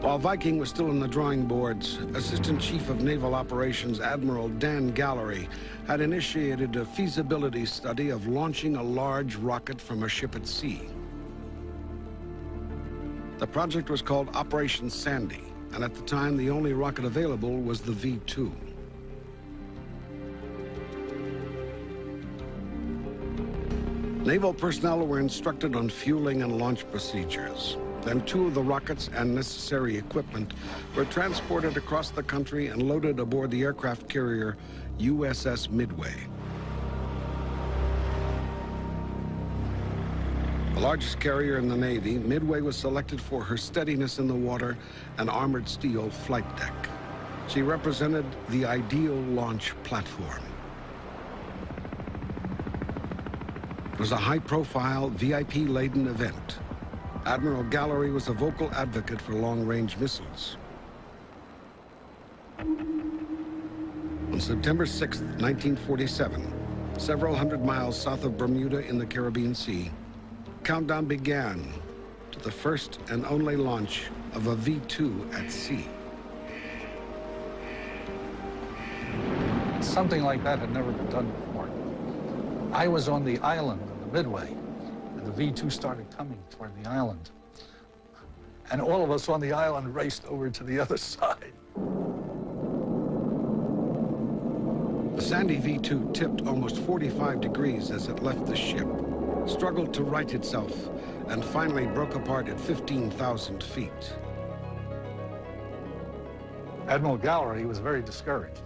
While Viking was still in the drawing boards, Assistant Chief of Naval Operations Admiral Dan Gallery had initiated a feasibility study of launching a large rocket from a ship at sea. The project was called Operation Sandy, and at the time, the only rocket available was the V-2. Naval personnel were instructed on fueling and launch procedures. Then 2 of the rockets and necessary equipment were transported across the country and loaded aboard the aircraft carrier USS Midway. The largest carrier in the Navy, Midway was selected for her steadiness in the water and armored steel flight deck. She represented the ideal launch platform. It was a high-profile, VIP-laden event. Admiral Gallery was a vocal advocate for long-range missiles. On September 6, 1947, several hundred miles south of Bermuda in the Caribbean Sea, countdown began to the first and only launch of a V-2 at sea. Something like that had never been done before. I was on the island of the Midway, and the V-2 started coming toward the island. And all of us on the island raced over to the other side. The Sandy V-2 tipped almost 45 degrees as it left the ship, struggled to right itself, and finally broke apart at 15,000 feet. Admiral Gallery was very discouraged.